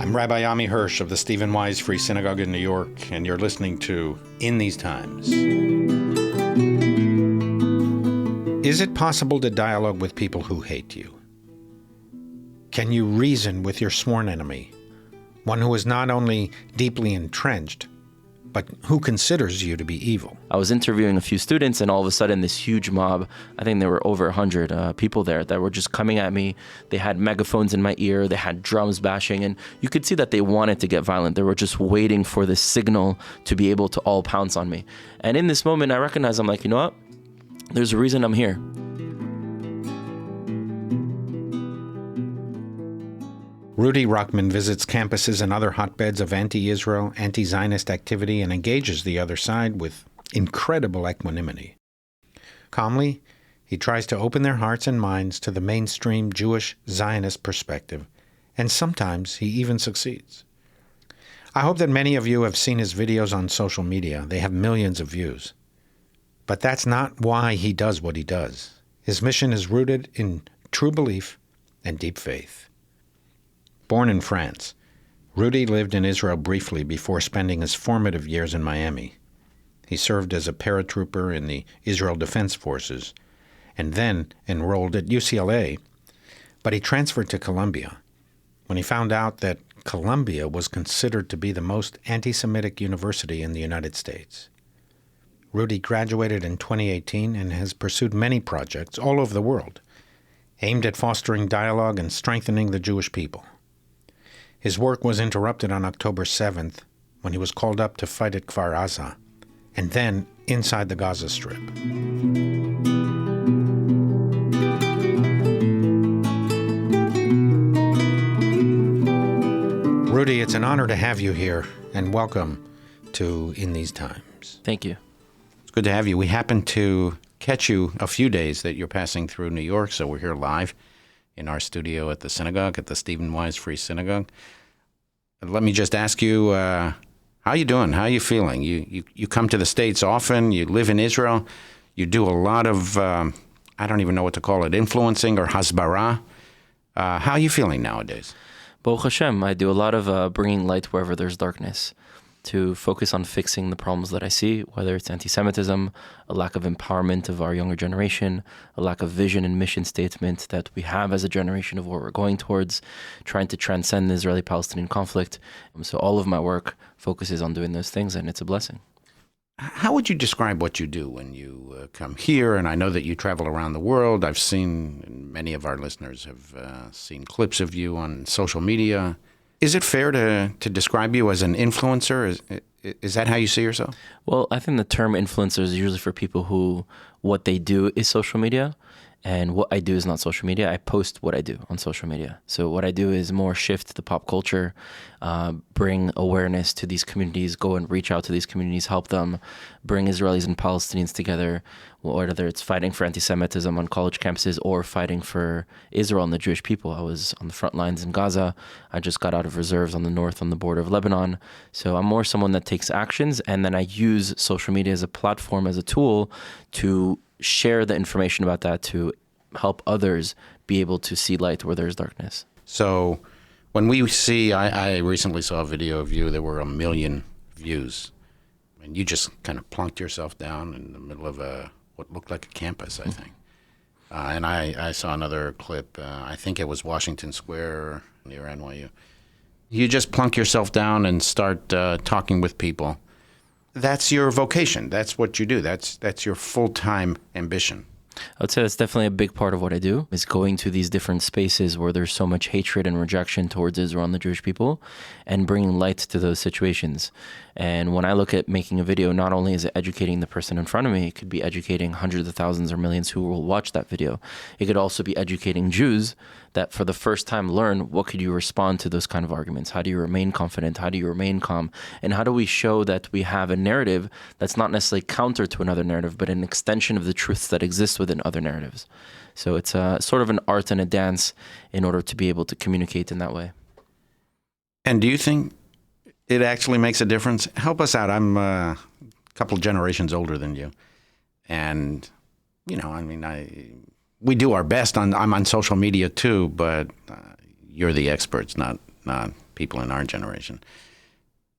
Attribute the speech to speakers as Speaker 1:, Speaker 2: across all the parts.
Speaker 1: I'm Rabbi Ammi Hirsch of the Stephen Wise Free Synagogue in New York, and you're listening to In These Times. Is it possible to dialogue with people who hate you? Can you reason with your sworn enemy, one who is not only deeply entrenched, but who considers you to be evil?
Speaker 2: I was interviewing a few students, and all of a sudden this huge mob, I think there were over 100 people there that were just coming at me. They had megaphones in my ear, they had drums bashing, and you could see that they wanted to get violent. They were just waiting for this signal to be able to all pounce on me. And in this moment, I recognized, I'm like, you know what? There's a reason I'm here.
Speaker 1: Rudy Rockman visits campuses and other hotbeds of anti-Israel, anti-Zionist activity and engages the other side with incredible equanimity. Calmly, he tries to open their hearts and minds to the mainstream Jewish Zionist perspective, and sometimes he even succeeds. I hope that many of you have seen his videos on social media. They have millions of views. But that's not why he does what he does. His mission is rooted in true belief and deep faith. Born in France, Rudy lived in Israel briefly before spending his formative years in Miami. He served as a paratrooper in the Israel Defense Forces and then enrolled at UCLA, but he transferred to Columbia when he found out that Columbia was considered to be the most anti-Semitic university in the United States. Rudy graduated in 2018 and has pursued many projects all over the world, aimed at fostering dialogue and strengthening the Jewish people. His work was interrupted on October 7th when he was called up to fight at Kfar Aza, and then inside the Gaza Strip. Rudy, it's an honor to have you here, and welcome to In These Times.
Speaker 2: Thank you.
Speaker 1: It's good to have you. We happened to catch you a few days that you're passing through New York, so we're here live in our studio at the synagogue, at the Stephen Wise Free Synagogue. Let me just ask you, how are you doing? How are you feeling? You come to the States often, you live in Israel, you do a lot of, I don't even know what to call it, influencing or hasbara. How are you feeling nowadays?
Speaker 2: Baruch Hashem, I do a lot of bringing light wherever there's darkness, to focus on fixing the problems that I see, whether it's anti-Semitism, a lack of empowerment of our younger generation, a lack of vision and mission statement that we have as a generation of what we're going towards, trying to transcend the Israeli-Palestinian conflict. So all of my work focuses on doing those things, and it's a blessing.
Speaker 1: How would you describe what you do when you come here? And I know that you travel around the world. I've seen, and many of our listeners have seen clips of you on social media. Is it fair to describe you as an influencer? Is that how you see yourself? Well,
Speaker 2: I think the term influencer is usually for people who what they do is social media, and what I do is not social media. I post what I do on social media. So what I do is more shift the pop culture, bring awareness to these communities, go and reach out to these communities, help them, bring Israelis and Palestinians together, whether it's fighting for anti-Semitism on college campuses or fighting for Israel and the Jewish people. I was on the front lines in Gaza. I just got out of reserves on the north on the border of Lebanon. So I'm more someone that takes actions, and then I use social media as a platform, as a tool to share the information about that to help others be able to see light where there's darkness.
Speaker 1: So when we see, I recently saw a video of you, there were 1 million views, and you just kind of plunked yourself down in the middle of what looked like a campus, I think. And I saw another clip, I think it was Washington Square near NYU. You just plunk yourself down and start talking with people. That's your vocation. That's what you do. That's your full-time ambition.
Speaker 2: I would say that's definitely a big part of what I do, is going to these different spaces where there's so much hatred and rejection towards Israel and the Jewish people, and bringing light to those situations. And when I look at making a video, not only is it educating the person in front of me, it could be educating hundreds of thousands or millions who will watch that video. It could also be educating Jews that for the first time learn, what could you respond to those kind of arguments? How do you remain confident? How do you remain calm? And how do we show that we have a narrative that's not necessarily counter to another narrative, but an extension of the truths that exist within other narratives? So it's sort of an art and a dance in order to be able to communicate in that way.
Speaker 1: And do you think it actually makes a difference? Help us out. I'm a couple generations older than you. And, you know, I mean, we do our best. I'm on social media too, but you're the experts, not people in our generation.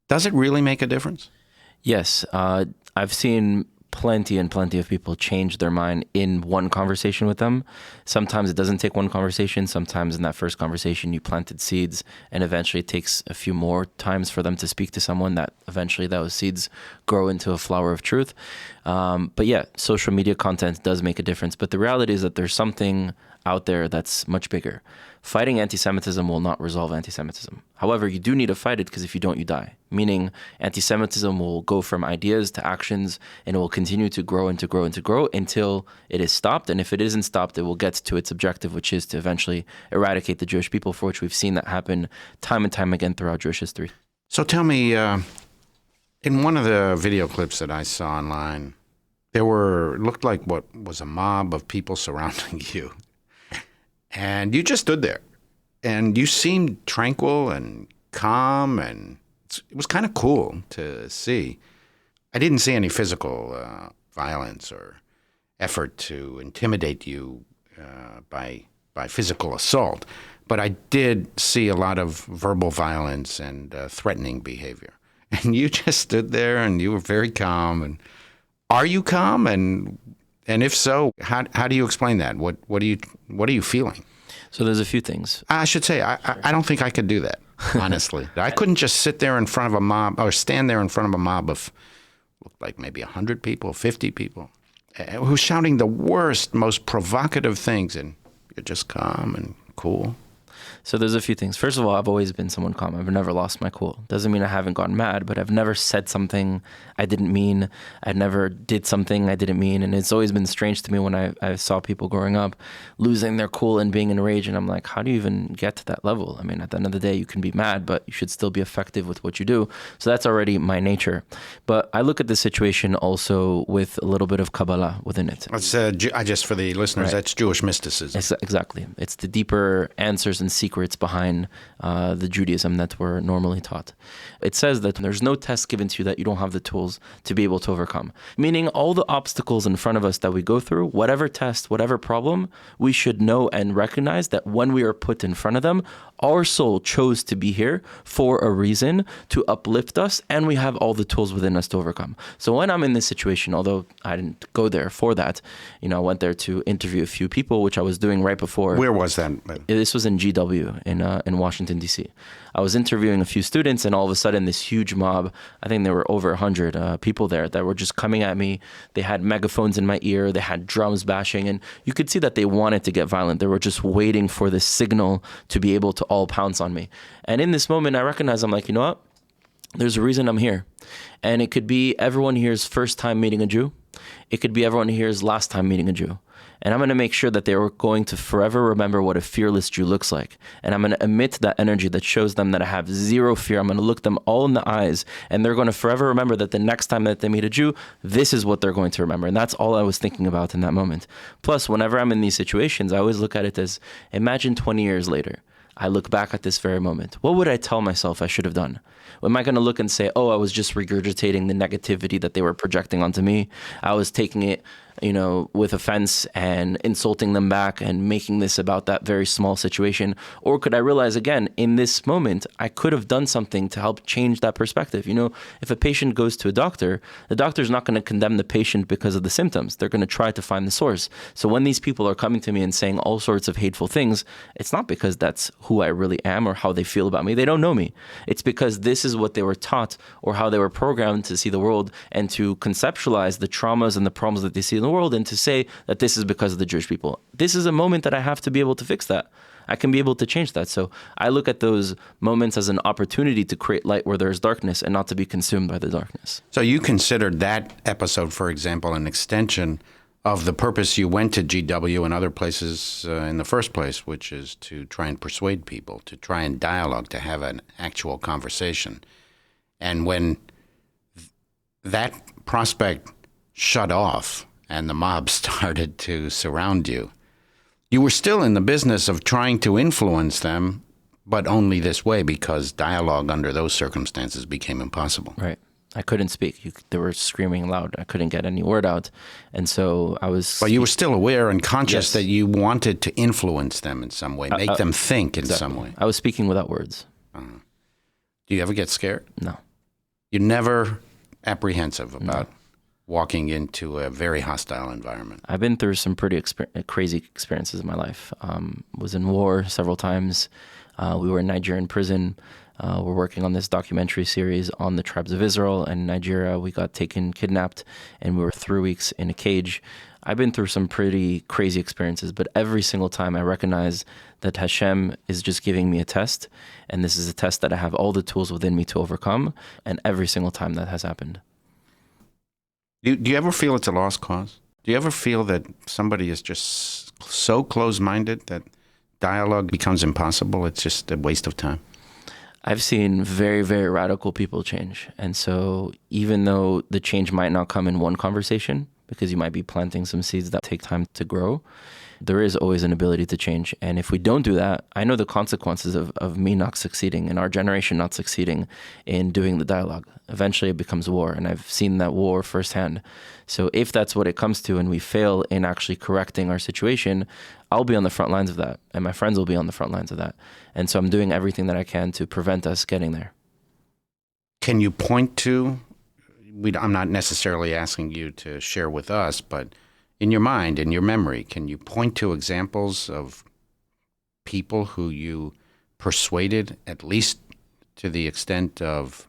Speaker 1: Does it really make a difference?
Speaker 2: Yes. I've seen plenty of people change their mind in one conversation with them. Sometimes it doesn't take one conversation. Sometimes in that first conversation, you planted seeds, and eventually it takes a few more times for them to speak to someone that eventually those seeds grow into a flower of truth. But yeah, social media content does make a difference. But the reality is that there's something out there that's much bigger. Fighting anti-Semitism will not resolve anti-Semitism. However, you do need to fight it, because if you don't, you die. Meaning anti-Semitism will go from ideas to actions, and it will continue to grow and to grow and to grow until it is stopped. And if it isn't stopped, it will get to its objective, which is to eventually eradicate the Jewish people, for which we've seen that happen time and time again throughout Jewish history.
Speaker 1: So tell me, in one of the video clips that I saw online, looked like what was a mob of people surrounding you. And you just stood there, and you seemed tranquil and calm, and it was kind of cool to see. I didn't see any physical violence or effort to intimidate you by physical assault, but I did see a lot of verbal violence and threatening behavior. And you just stood there, and you were very calm. And are you calm? And if so, how do you explain that? What are you feeling?
Speaker 2: So there's a few things.
Speaker 1: I should say, I don't think I could do that, honestly. I couldn't just sit there in front of a mob, or stand there in front of a mob of, looked like maybe 100 people, 50 people, who's shouting the worst, most provocative things, and you're just calm and cool.
Speaker 2: So there's a few things. First of all, I've always been someone calm. I've never lost my cool. Doesn't mean I haven't gone mad, but I've never said something I didn't mean. I never did something I didn't mean. And it's always been strange to me when I saw people growing up losing their cool and being enraged. And I'm like, how do you even get to that level? I mean, at the end of the day, you can be mad, but you should still be effective with what you do. So that's already my nature. But I look at this situation also with a little bit of Kabbalah within it.
Speaker 1: It's just for the listeners, right. That's Jewish mysticism.
Speaker 2: Exactly. It's the deeper answers and secrets behind the Judaism that we're normally taught. It says that there's no test given to you that you don't have the tools to be able to overcome. Meaning all the obstacles in front of us that we go through, whatever test, whatever problem, we should know and recognize that when we are put in front of them, our soul chose to be here for a reason, to uplift us, and we have all the tools within us to overcome. So when I'm in this situation, although I didn't go there for that, I went there to interview a few people, which I was doing right before.
Speaker 1: Where was that?
Speaker 2: This was in GW in Washington, D.C. I was interviewing a few students, and all of a sudden this huge mob, I think there were over 100 people there that were just coming at me. They had megaphones in my ear. They had drums bashing, and you could see that they wanted to get violent. They were just waiting for this signal to be able to all pounce on me. And in this moment, I recognized, I'm like, you know what? There's a reason I'm here. And it could be everyone here's first time meeting a Jew. It could be everyone here's last time meeting a Jew. And I'm going to make sure that they are going to forever remember what a fearless Jew looks like. And I'm going to emit that energy that shows them that I have zero fear. I'm going to look them all in the eyes, and they're going to forever remember that the next time that they meet a Jew, this is what they're going to remember. And that's all I was thinking about in that moment. Plus, whenever I'm in these situations, I always look at it as, imagine 20 years later, I look back at this very moment. What would I tell myself I should have done? Am I going to look and say, oh, I was just regurgitating the negativity that they were projecting onto me? I was taking it, with offense and insulting them back and making this about that very small situation? Or could I realize, again, in this moment, I could have done something to help change that perspective? If a patient goes to a doctor, the doctor's not going to condemn the patient because of the symptoms. They're going to try to find the source. So when these people are coming to me and saying all sorts of hateful things, it's not because that's who I really am or how they feel about me. They don't know me. It's because this is what they were taught or how they were programmed to see the world and to conceptualize the traumas and the problems that they see in the world, and to say that this is because of the Jewish people. This is a moment that I have to be able to fix that. I can be able to change that. So I look at those moments as an opportunity to create light where there's darkness and not to be consumed by the darkness.
Speaker 1: So you considered that episode, for example, an extension of the purpose you went to GW and other places in the first place, which is to try and persuade people, to try and dialogue, to have an actual conversation. And when that prospect shut off and the mob started to surround you, you were still in the business of trying to influence them, but only this way, because dialogue under those circumstances became impossible.
Speaker 2: Right. I couldn't speak. They were screaming loud. I couldn't get any word out. And so I was...
Speaker 1: But you were still aware and conscious
Speaker 2: Yes.
Speaker 1: that you wanted to influence them in some way, make them think in
Speaker 2: exactly.
Speaker 1: some way.
Speaker 2: I was speaking without words.
Speaker 1: Do you ever get scared?
Speaker 2: No.
Speaker 1: You're never apprehensive about walking into a very hostile environment?
Speaker 2: I've been through some pretty crazy experiences in my life. Was in war several times. We were in Nigerian prison. We're working on this documentary series on the tribes of Israel and Nigeria. We got kidnapped, and we were 3 weeks in a cage. I've been through some pretty crazy experiences, but every single time I recognize that Hashem is just giving me a test, and this is a test that I have all the tools within me to overcome, and every single time that has happened.
Speaker 1: Do you ever feel it's a lost cause? Do you ever feel that somebody is just so close-minded that dialogue becomes impossible? It's just a waste of time?
Speaker 2: I've seen very, very radical people change. And so even though the change might not come in one conversation, because you might be planting some seeds that take time to grow, there is always an ability to change. And if we don't do that, I know the consequences of me not succeeding and our generation not succeeding in doing the dialogue. Eventually it becomes war, and I've seen that war firsthand. So if that's what it comes to and we fail in actually correcting our situation, I'll be on the front lines of that, and my friends will be on the front lines of that. And so I'm doing everything that I can to prevent us getting there.
Speaker 1: Can you point to, I'm not necessarily asking you to share with us, but in your mind, in your memory, can you point to examples of people who you persuaded, at least to the extent of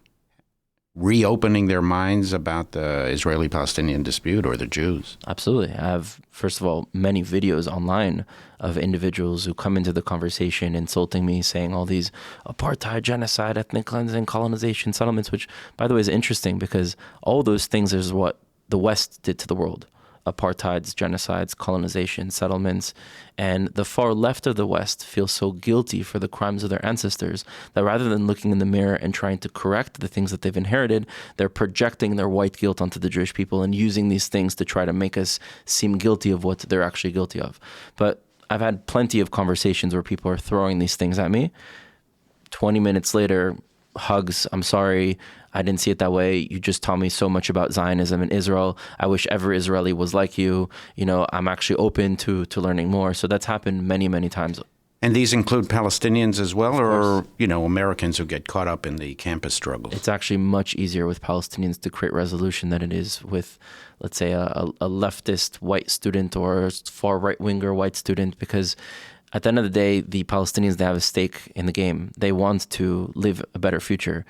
Speaker 1: reopening their minds about the Israeli-Palestinian dispute or the Jews?
Speaker 2: Absolutely. I have, first of all, many videos online of individuals who come into the conversation insulting me, saying all these apartheid, genocide, ethnic cleansing, colonization, settlements, which, by the way, is interesting because all those things is what the West did to the world. Apartheids, genocides, colonization, settlements, and the far left of the West feels so guilty for the crimes of their ancestors that rather than looking in the mirror and trying to correct the things that they've inherited, they're projecting their white guilt onto the Jewish people and using these things to try to make us seem guilty of what they're actually guilty of. But I've had plenty of conversations where people are throwing these things at me. 20 minutes later, hugs, I'm sorry, I didn't see it that way. You just taught me so much about Zionism in Israel. I wish every Israeli was like you. You know, I'm actually open to learning more. So that's happened many, many times.
Speaker 1: And these include Palestinians as well, or, you know, Americans who get caught up in the campus struggles?
Speaker 2: It's actually much easier with Palestinians to create resolution than it is with, let's say, a leftist white student or a far right-winger white student, because at the end of the day, the Palestinians, they have a stake in the game. They want to live a better future.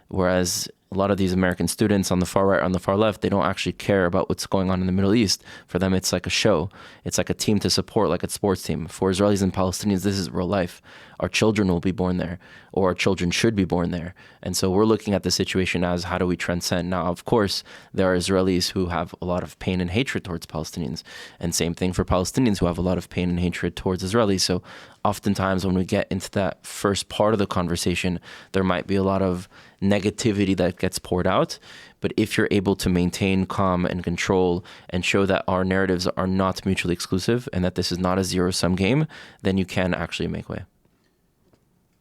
Speaker 2: Whereas a lot of these American students on the far right, on the far left, they don't actually care about what's going on in the Middle East. For them, it's like a show. It's like a team to support, like a sports team. For Israelis and Palestinians, this is real life. Our children will be born there, or our children should be born there. And so we're looking at the situation as, how do we transcend? Now, of course, there are Israelis who have a lot of pain and hatred towards Palestinians. And same thing for Palestinians who have a lot of pain and hatred towards Israelis. So oftentimes when we get into that first part of the conversation, there might be a lot of negativity that gets poured out. But if you're able to maintain calm and control and show that our narratives are not mutually exclusive and that this is not a zero-sum game, then you can actually make way.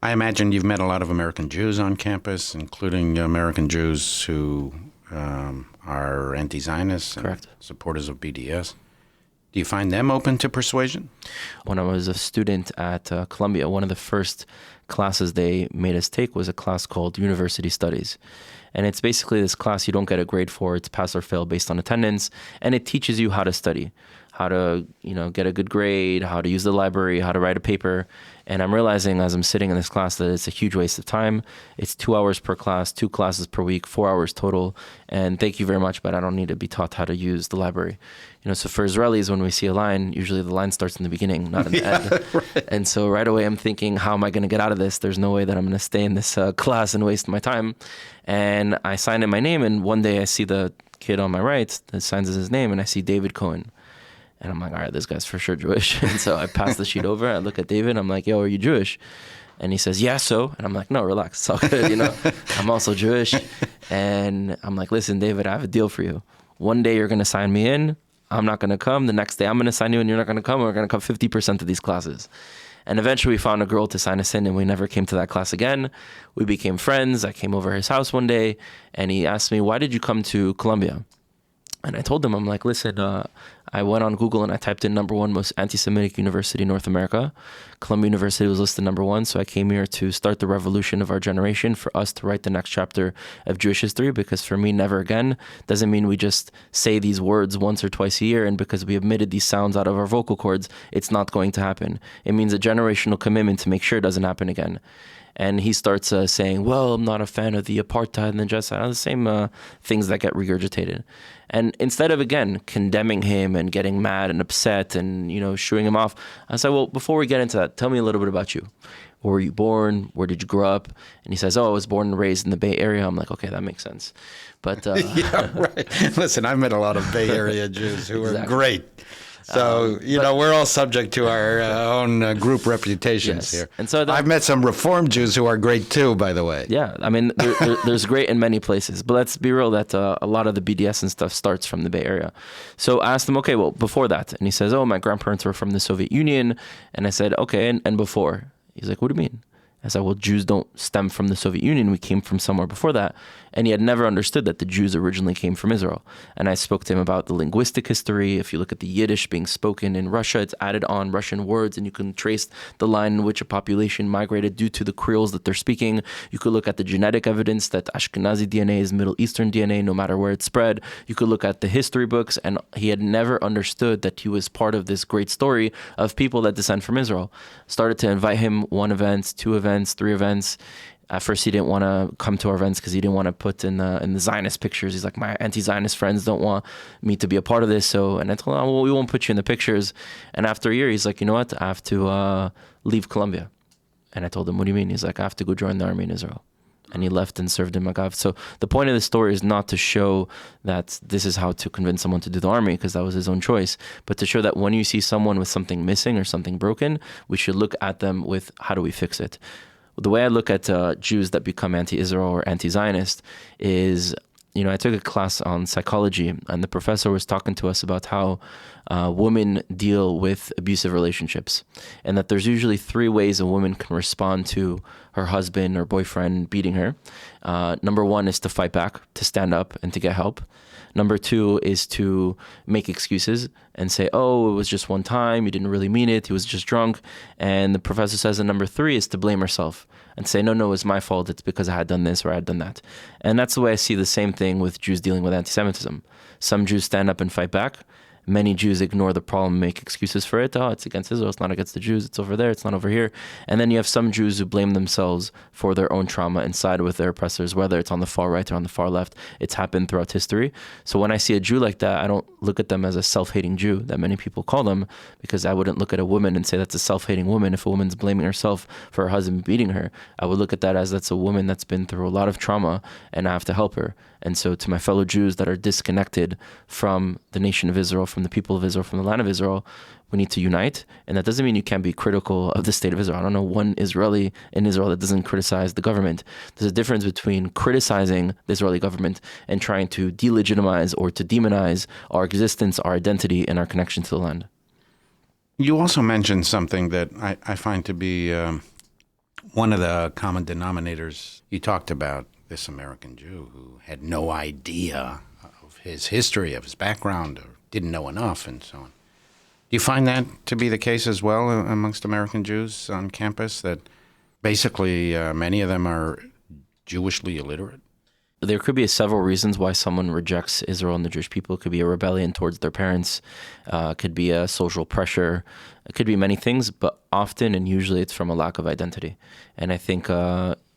Speaker 1: I imagine you've met a lot of American Jews on campus, including American Jews who are anti-Zionists and
Speaker 2: Correct.
Speaker 1: supporters of BDS. Do you find them open to persuasion?
Speaker 2: When I was a student at Columbia, one of the first classes they made us take was a class called University Studies. And it's basically this class you don't get a grade for. It's pass or fail based on attendance. And it teaches you how to study, how to, get a good grade, how to use the library, how to write a paper. And I'm realizing as I'm sitting in this class that it's a huge waste of time. It's 2 hours per class, 2 classes per week, 4 hours total. And thank you very much, but I don't need to be taught how to use the library. So for Israelis, when we see a line, usually the line starts in the beginning, not in the end. Right. And so right away I'm thinking, how am I going to get out of this? There's no way that I'm going to stay in this class and waste my time. And I sign in my name, and one day I see the kid on my right that signs his name, and I see David Cohen. And I'm like, all right, this guy's for sure Jewish. And so I pass the sheet over. I look at David. I'm like, yo, are you Jewish? And he says, yeah, so. And I'm like, no, relax. It's all good. I'm also Jewish. And I'm like, listen, David, I have a deal for you. One day you're going to sign me in. I'm not going to come. The next day I'm going to sign you in. You're not going to come. We're going to come 50% of these classes. And eventually we found a girl to sign us in, and we never came to that class again. We became friends. I came over his house one day, and he asked me, why did you come to Columbia? And I told him, I'm like, listen, I went on Google and I typed in #1 most anti-Semitic university in North America. Columbia University was listed number 1. So I came here to start the revolution of our generation, for us to write the next chapter of Jewish history, because for me, never again doesn't mean we just say these words once or twice a year, and because we emitted these sounds out of our vocal cords, it's not going to happen. It means a generational commitment to make sure it doesn't happen again. And he starts saying, well, I'm not a fan of the apartheid and the genocide, the same things that get regurgitated. And instead of, again, condemning him and getting mad and upset and, shooing him off, I said, well, before we get into that, tell me a little bit about you. Where were you born? Where did you grow up? And he says, I was born and raised in the Bay Area. I'm like, okay, that makes sense. But
Speaker 1: yeah, right. Listen, I've met a lot of Bay Area Jews who are great. So, we're all subject to our own group reputations here. And so I've met some Reform Jews who are great too, by the way.
Speaker 2: Yeah, I mean, there's great in many places. But let's be real that a lot of the BDS and stuff starts from the Bay Area. So I asked him, okay, well, before that. And he says, oh, my grandparents were from the Soviet Union. And I said, okay, and before? He's like, what do you mean? I said, well, Jews don't stem from the Soviet Union. We came from somewhere before that. And he had never understood that the Jews originally came from Israel. And I spoke to him about the linguistic history. If you look at the Yiddish being spoken in Russia, it's added on Russian words, and you can trace the line in which a population migrated due to the creoles that they're speaking. You could look at the genetic evidence that Ashkenazi DNA is Middle Eastern DNA, no matter where it's spread. You could look at the history books, and he had never understood that he was part of this great story of people that descend from Israel. Started to invite him 1 event, 2 events, 3 events. At first, he didn't want to come to our events because he didn't want to put in the Zionist pictures. He's like, my anti-Zionist friends don't want me to be a part of this. So, and I told him, well, we won't put you in the pictures. And after a year, he's like, you know what? I have to leave Colombia. And I told him, what do you mean? He's like, I have to go join the army in Israel. And he left and served in Magav. So the point of the story is not to show that this is how to convince someone to do the army, because that was his own choice, but to show that when you see someone with something missing or something broken, we should look at them with, how do we fix it? The way I look at Jews that become anti-Israel or anti-Zionist is, I took a class on psychology, and the professor was talking to us about how women deal with abusive relationships, and that there's usually 3 ways a woman can respond to her husband or boyfriend beating her. Number 1 is to fight back, to stand up and to get help. Number 2 is to make excuses and say, oh, it was just one time, you didn't really mean it, he was just drunk. And the professor says that number 3 is to blame herself and say, no, it's my fault, it's because I had done this or I had done that. And that's the way I see the same thing with Jews dealing with anti-Semitism. Some Jews stand up and fight back. Many Jews ignore the problem, make excuses for it. Oh, it's against Israel, it's not against the Jews, it's over there, it's not over here. And then you have some Jews who blame themselves for their own trauma and side with their oppressors, whether it's on the far right or on the far left. It's happened throughout history. So when I see a Jew like that, I don't look at them as a self-hating Jew that many people call them, because I wouldn't look at a woman and say that's a self-hating woman. If a woman's blaming herself for her husband beating her, I would look at that as that's a woman that's been through a lot of trauma and I have to help her. And so to my fellow Jews that are disconnected from the nation of Israel, from the people of Israel, from the land of Israel, we need to unite. And that doesn't mean you can't be critical of the state of Israel. I don't know one Israeli in Israel that doesn't criticize the government. There's a difference between criticizing the Israeli government and trying to delegitimize or to demonize our existence, our identity, and our connection to the land.
Speaker 1: You also mentioned something that I find to be one of the common denominators. You talked about this American Jew who had no idea of his history, of his background, or didn't know enough, and so on. Do you find that to be the case as well amongst American Jews on campus, that basically many of them are Jewishly illiterate?
Speaker 2: There could be several reasons why someone rejects Israel and the Jewish people. It could be a rebellion towards their parents. It could be a social pressure. It could be many things, but often and usually it's from a lack of identity. And I think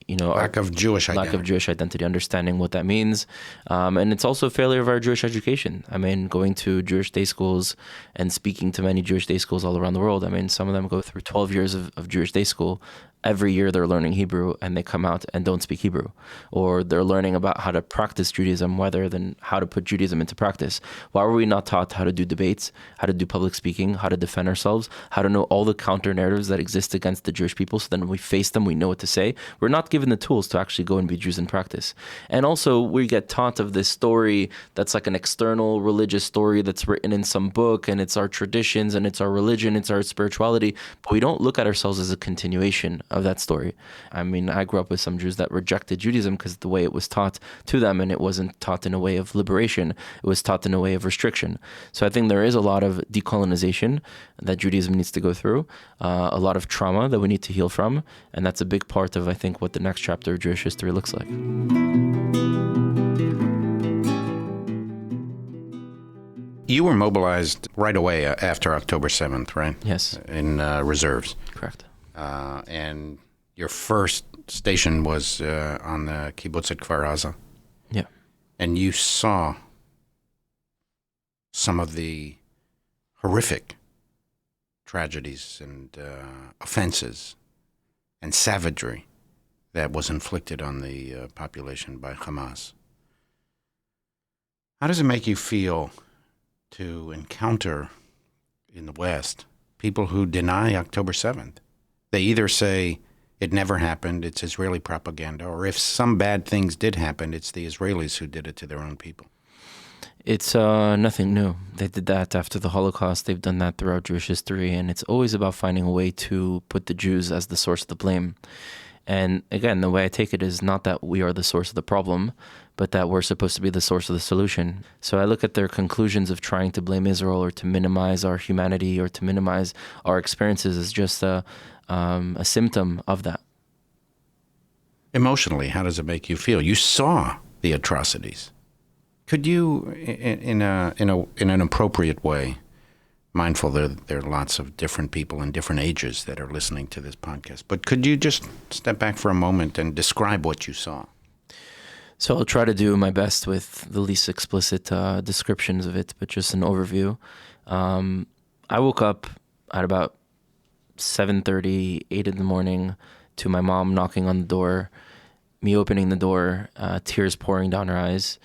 Speaker 1: lack of Jewish identity,
Speaker 2: understanding what that means. And it's also a failure of our Jewish education. I mean, going to Jewish day schools and speaking to many Jewish day schools all around the world. I mean, some of them go through 12 years of Jewish day school. Every year they're learning Hebrew and they come out and don't speak Hebrew. Or they're learning about how to practice Judaism rather than how to put Judaism into practice. Why were we not taught how to do debates, how to do public speaking, how to defend ourselves, how to know all the counter narratives that exist against the Jewish people, so then when we face them, we know what to say? We're not given the tools to actually go and be Jews in practice. And also we get taught of this story that's like an external religious story that's written in some book, and it's our traditions and it's our religion, it's our spirituality, but we don't look at ourselves as a continuation of that story. I mean, I grew up with some Jews that rejected Judaism because the way it was taught to them, and it wasn't taught in a way of liberation, it was taught in a way of restriction. So I think there is a lot of decolonization that Judaism needs to go through, a lot of trauma that we need to heal from, and that's a big part of, I think, what the next chapter of Jewish history looks like.
Speaker 1: You were mobilized right away after October 7th, right?
Speaker 2: Yes.
Speaker 1: In reserves.
Speaker 2: Correct.
Speaker 1: And your first station was on the kibbutz at Kfar Aza.
Speaker 2: Yeah.
Speaker 1: And you saw some of the horrific tragedies and offenses and savagery that was inflicted on the population by Hamas. How does it make you feel to encounter in the West people who deny October 7th? They either say it never happened, it's Israeli propaganda, or if some bad things did happen, it's the Israelis who did it to their own people.
Speaker 2: It's nothing new. They did that after the Holocaust. They've done that throughout Jewish history, and it's always about finding a way to put the Jews as the source of the blame. And again, the way I take it is not that we are the source of the problem, but that we're supposed to be the source of the solution. So I look at their conclusions of trying to blame Israel or to minimize our humanity or to minimize our experiences as just a symptom of that.
Speaker 1: Emotionally, how does it make you feel? You saw the atrocities. Could you, in an appropriate way, mindful there are lots of different people in different ages that are listening to this podcast, but could you just step back for a moment and describe what you saw?
Speaker 2: So I'll try to do my best with the least explicit descriptions of it, but just an overview. I woke up at about 7:30, 8 in the morning to my mom knocking on the door, me opening the door, tears pouring down her eyes,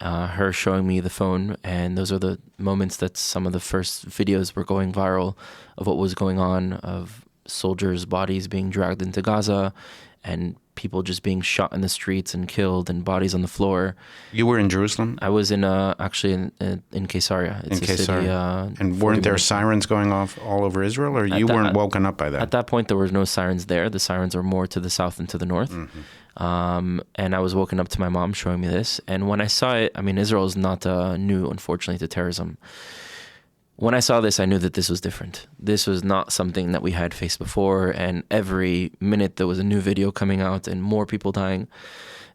Speaker 2: her showing me the phone, and those are the moments that some of the first videos were going viral of what was going on, of soldiers' bodies being dragged into Gaza and people just being shot in the streets and killed and bodies on the floor.
Speaker 1: You were in Jerusalem?
Speaker 2: I was actually in Caesarea. It's
Speaker 1: in
Speaker 2: a
Speaker 1: Caesarea.
Speaker 2: City,
Speaker 1: and weren't there sirens going off all over Israel, or you weren't woken up by that?
Speaker 2: At that point, there were no sirens there. The sirens are more to the south and to the north. Mm-hmm. And I was woken up to my mom showing me this. And when I saw it, I mean, Israel is not new, unfortunately, to terrorism. When I saw this, I knew that this was different. This was not something that we had faced before, and every minute there was a new video coming out and more people dying.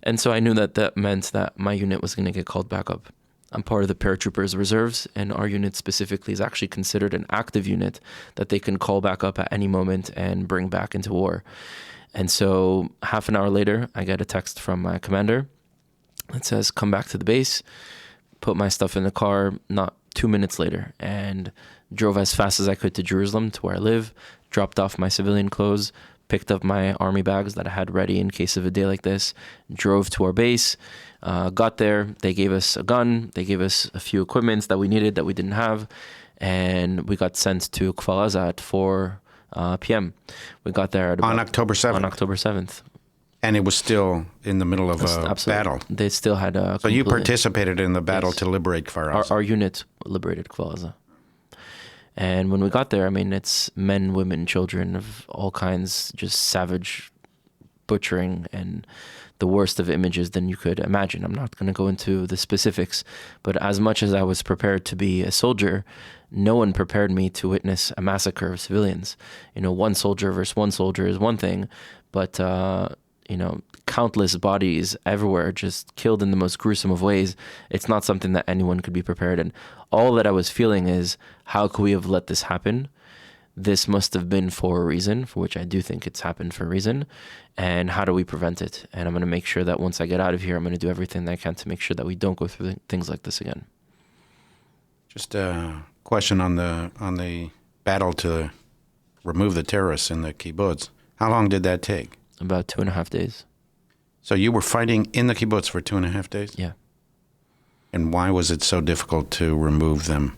Speaker 2: And so I knew that that meant that my unit was going to get called back up. I'm part of the paratroopers reserves, and our unit specifically is actually considered an active unit that they can call back up at any moment and bring back into war. And so half an hour later, I get a text from my commander that says, come back to the base, put my stuff in the car, not 2 minutes later, and drove as fast as I could to Jerusalem, to where I live, dropped off my civilian clothes, picked up my army bags that I had ready in case of a day like this, drove to our base, got there, they gave us a gun, they gave us a few equipments that we needed that we didn't have, and we got sent to Kfar Aza at 4 p.m. We got there at
Speaker 1: on October 7th?
Speaker 2: On October 7th.
Speaker 1: And it was still in the middle of a battle.
Speaker 2: They still had a...
Speaker 1: So you participated in the battle to liberate Kfar Aza.
Speaker 2: Our unit liberated Kfar Aza. And when we got there, I mean, it's men, women, children of all kinds, just savage butchering and the worst of images than you could imagine. I'm not going to go into the specifics, but as much as I was prepared to be a soldier, no one prepared me to witness a massacre of civilians. You know, one soldier versus one soldier is one thing, but... you know, countless bodies everywhere, just killed in the most gruesome of ways. It's not something that anyone could be prepared. And all that I was feeling is, how could we have let this happen? This must have been for a reason, for which I do think it's happened for a reason. And how do we prevent it? And I'm going to make sure that once I get out of here, I'm going to do everything that I can to make sure that we don't go through things like this again.
Speaker 1: Just a question on the battle to remove the terrorists in the kibbutz. How long did that take?
Speaker 2: About 2.5 days.
Speaker 1: So you were fighting in the kibbutz for 2.5 days?
Speaker 2: Yeah.
Speaker 1: And why was it so difficult to remove them?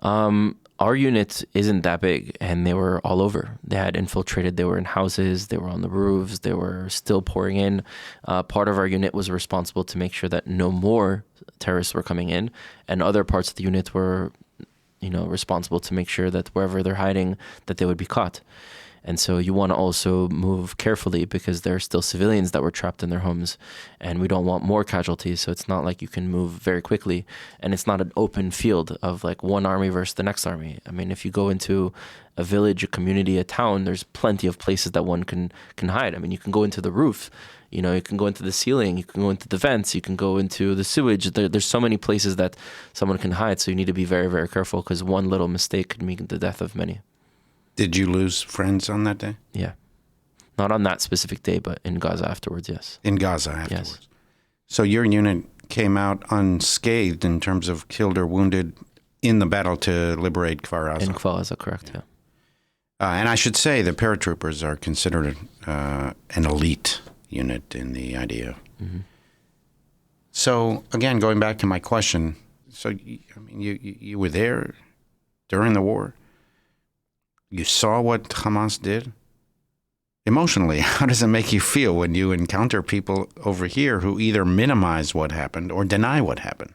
Speaker 2: Our unit isn't that big, and they were all over. They had infiltrated. They were in houses. They were on the roofs. They were still pouring in. Part of our unit was responsible to make sure that no more terrorists were coming in, and other parts of the unit were, you know, responsible to make sure that wherever they're hiding, that they would be caught. And so you want to also move carefully because there are still civilians that were trapped in their homes, and we don't want more casualties. So it's not like you can move very quickly, and it's not an open field of like one army versus the next army. I mean, if you go into a village, a community, a town, there's plenty of places that one can hide. I mean, you can go into the roof, you know, you can go into the ceiling, you can go into the vents, you can go into the sewage. There's so many places that someone can hide. So you need to be very, very careful because one little mistake could mean the death of many.
Speaker 1: Did you lose friends on that day?
Speaker 2: Yeah. Not on that specific day, but in Gaza afterwards, yes.
Speaker 1: In Gaza afterwards.
Speaker 2: Yes.
Speaker 1: So your unit came out unscathed in terms of killed or wounded in the battle to liberate Kfar Aza.
Speaker 2: In Kfar Aza, correct, yeah.
Speaker 1: And I should say the paratroopers are considered an elite unit in the IDF.
Speaker 2: Mm-hmm.
Speaker 1: So, again, going back to my question, so, you were there during the war? You saw what Hamas did? Emotionally, how does it make you feel when you encounter people over here who either minimize what happened or deny what happened?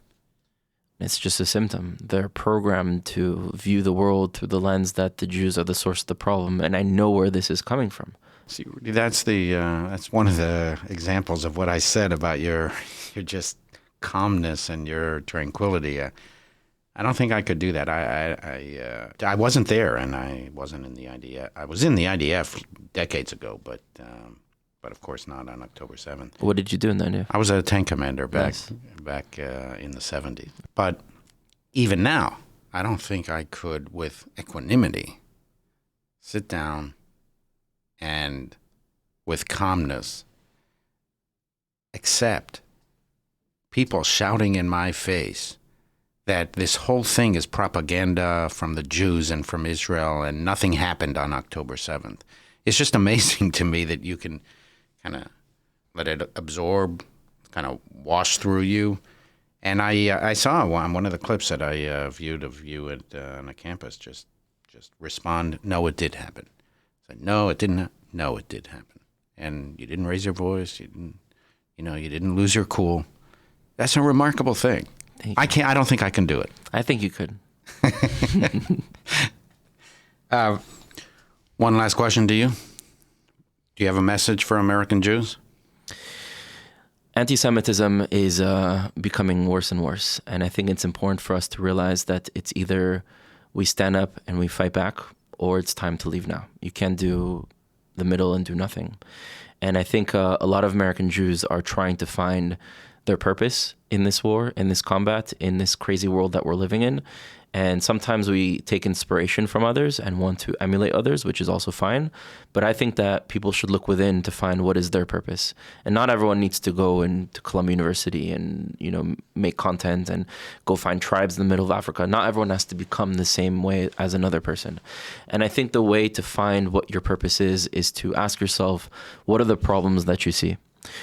Speaker 2: It's just a symptom. They're programmed to view the world through the lens that the Jews are the source of the problem, and I know where this is coming from.
Speaker 1: See, Rudy, that's one of the examples of what I said about your just calmness and your tranquility. I don't think I could do that. I wasn't there, and I wasn't in the IDF. I was in the IDF decades ago, but of course not on October 7th.
Speaker 2: What did you do in the IDF?
Speaker 1: I was a tank commander back in the 70s. But even now, I don't think I could, with equanimity, sit down and with calmness accept people shouting in my face that this whole thing is propaganda from the Jews and from Israel and nothing happened on October 7th. It's just amazing to me that you can kind of let it absorb, kind of wash through you. And I saw one of the clips that I viewed of you on a campus just respond, no, it did happen. I said, no, it didn't. No, it did happen. And you didn't raise your voice. You didn't lose your cool. That's a remarkable thing. I don't think I can do it.
Speaker 2: I think you could.
Speaker 1: One last question to you. Do you have a message for American Jews?
Speaker 2: Anti-Semitism is becoming worse and worse. And I think it's important for us to realize that it's either we stand up and we fight back, or it's time to leave now. You can't do the middle and do nothing. And I think a lot of American Jews are trying to find their purpose in this war, in this combat, in this crazy world that we're living in. And sometimes we take inspiration from others and want to emulate others, which is also fine. But I think that people should look within to find what is their purpose. And not everyone needs to go into Columbia University and, make content and go find tribes in the middle of Africa. Not everyone has to become the same way as another person. And I think the way to find what your purpose is to ask yourself, what are the problems that you see?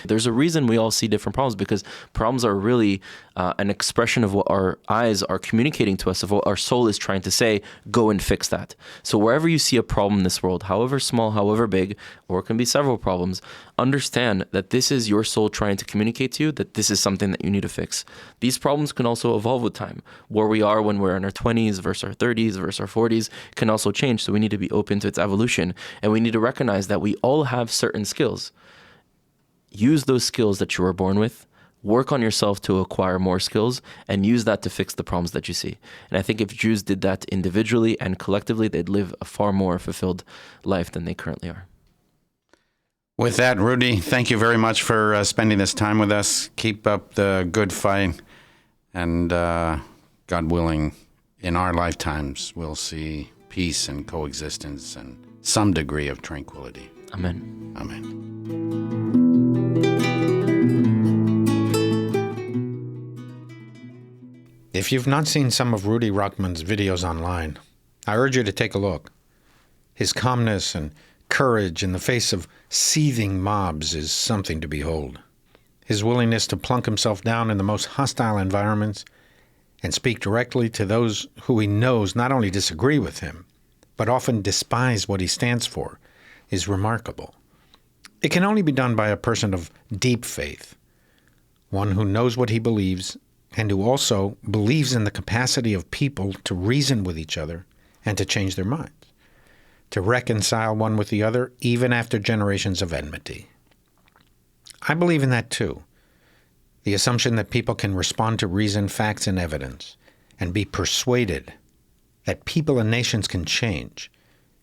Speaker 2: There's a reason we all see different problems, because problems are really an expression of what our eyes are communicating to us, of what our soul is trying to say, go and fix that. So wherever you see a problem in this world, however small, however big, or it can be several problems, understand that this is your soul trying to communicate to you that this is something that you need to fix. These problems can also evolve with time. Where we are when we're in our 20s versus our 30s versus our 40s can also change. So we need to be open to its evolution. And we need to recognize that we all have certain skills. Use those skills that you were born with, work on yourself to acquire more skills, and use that to fix the problems that you see. And I think if Jews did that individually and collectively, they'd live a far more fulfilled life than they currently are.
Speaker 1: With that, Rudy, thank you very much for spending this time with us. Keep up the good fight, and God willing, in our lifetimes, we'll see peace and coexistence and some degree of tranquility.
Speaker 2: Amen.
Speaker 1: Amen. If you've not seen some of Rudy Rockman's videos online, I urge you to take a look. His calmness and courage in the face of seething mobs is something to behold. His willingness to plunk himself down in the most hostile environments and speak directly to those who he knows not only disagree with him, but often despise what he stands for, is remarkable. It can only be done by a person of deep faith, one who knows what he believes and who also believes in the capacity of people to reason with each other and to change their minds. to reconcile one with the other, even after generations of enmity. I believe in that too. The assumption that people can respond to reason, facts, and evidence, and be persuaded that people and nations can change,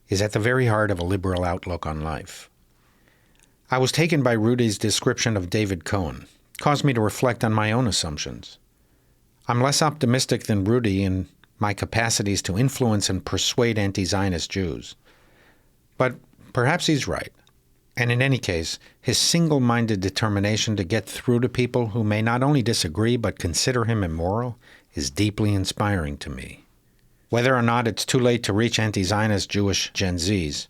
Speaker 1: is at the very heart of a liberal outlook on life. I was taken by Rudy's description of David Cohen, caused me to reflect on my own assumptions. I'm less optimistic than Rudy in my capacities to influence and persuade anti-Zionist Jews. But perhaps he's right. And in any case, his single-minded determination to get through to people who may not only disagree but consider him immoral is deeply inspiring to me. Whether or not it's too late to reach anti-Zionist Jewish Gen Zs,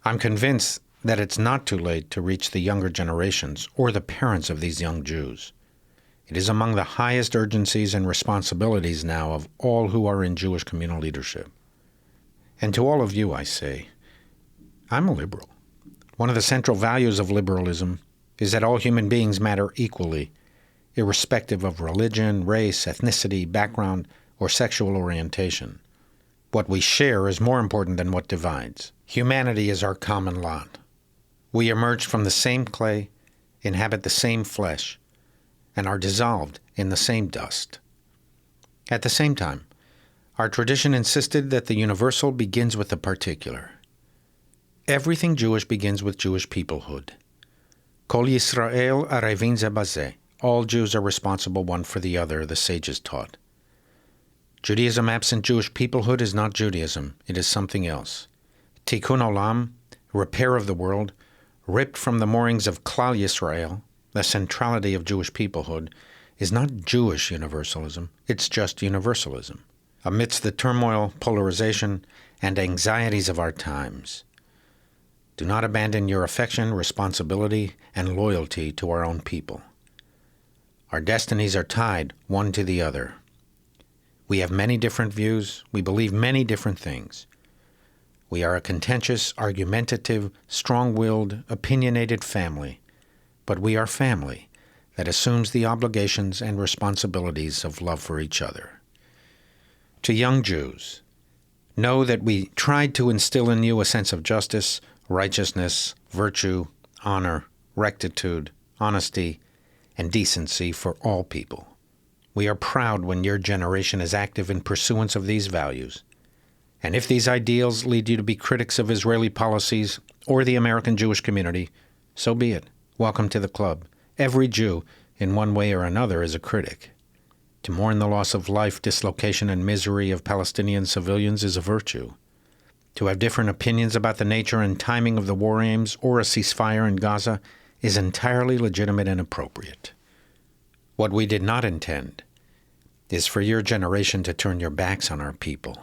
Speaker 1: I'm convinced that it's not too late to reach the younger generations or the parents of these young Jews. It is among the highest urgencies and responsibilities now of all who are in Jewish communal leadership. And to all of you, I say, I'm a liberal. One of the central values of liberalism is that all human beings matter equally, irrespective of religion, race, ethnicity, background, or sexual orientation. What we share is more important than what divides. Humanity is our common lot. We emerged from the same clay, inhabit the same flesh, and are dissolved in the same dust. At the same time, our tradition insisted that the universal begins with the particular. Everything Jewish begins with Jewish peoplehood. Kol Yisrael arevin ze bazeh. All Jews are responsible one for the other, the sages taught. Judaism absent Jewish peoplehood is not Judaism, it is something else. Tikkun olam, repair of the world, ripped from the moorings of Klal Yisrael, the centrality of Jewish peoplehood, is not Jewish universalism, it's just universalism, amidst the turmoil, polarization, and anxieties of our times. Do not abandon your affection, responsibility, and loyalty to our own people. Our destinies are tied one to the other. We have many different views. We believe many different things. We are a contentious, argumentative, strong-willed, opinionated family, but we are family that assumes the obligations and responsibilities of love for each other. To young Jews, know that we tried to instill in you a sense of justice, righteousness, virtue, honor, rectitude, honesty, and decency for all people. We are proud when your generation is active in pursuance of these values. And if these ideals lead you to be critics of Israeli policies or the American Jewish community, so be it. Welcome to the club. Every Jew, in one way or another, is a critic. To mourn the loss of life, dislocation, and misery of Palestinian civilians is a virtue. To have different opinions about the nature and timing of the war aims or a ceasefire in Gaza is entirely legitimate and appropriate. What we did not intend is for your generation to turn your backs on our people.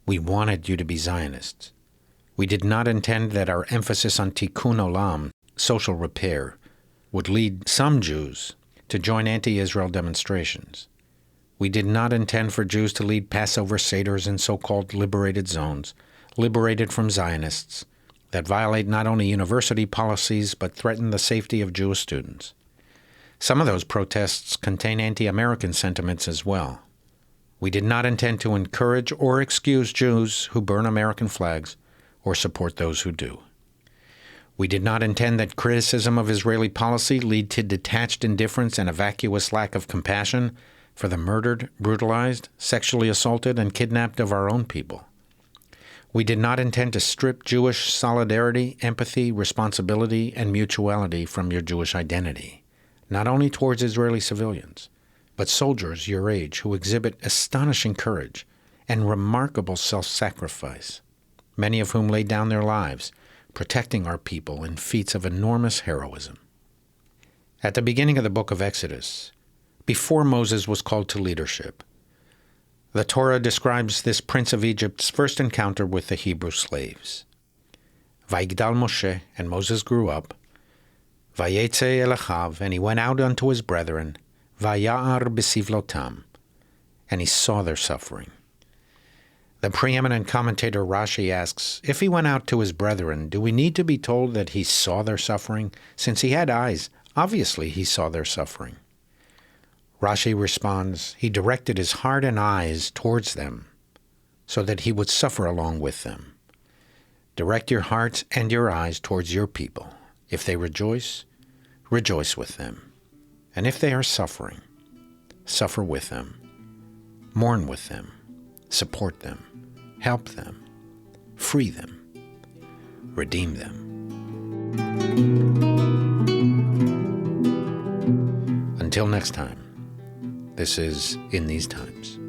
Speaker 1: We wanted you to be Zionists. We did not intend that our emphasis on tikkun olam, social repair, would lead some Jews to join anti-Israel demonstrations. We did not intend for Jews to lead Passover seders in so-called liberated zones, liberated from Zionists, that violate not only university policies but threaten the safety of Jewish students. Some of those protests contain anti-American sentiments as well. We did not intend to encourage or excuse Jews who burn American flags or support those who do. We did not intend that criticism of Israeli policy lead to detached indifference and a vacuous lack of compassion for the murdered, brutalized, sexually assaulted, and kidnapped of our own people. We did not intend to strip Jewish solidarity, empathy, responsibility, and mutuality from your Jewish identity, not only towards Israeli civilians, but soldiers your age who exhibit astonishing courage and remarkable self-sacrifice, many of whom laid down their lives protecting our people in feats of enormous heroism. At the beginning of the book of Exodus, before Moses was called to leadership, the Torah describes this prince of Egypt's first encounter with the Hebrew slaves. Vayigdal Moshe, and Moses grew up. Vayetze el achav, and he went out unto his brethren. Vaya'ar b'sivlotam, and he saw their suffering. The preeminent commentator Rashi asks, if he went out to his brethren, do we need to be told that he saw their suffering? Since he had eyes, obviously he saw their suffering. Rashi responds, he directed his heart and eyes towards them so that he would suffer along with them. Direct your hearts and your eyes towards your people. If they rejoice, rejoice with them. And if they are suffering, suffer with them. Mourn with them. Support them. Help them. Free them. Redeem them. Until next time, this is In These Times.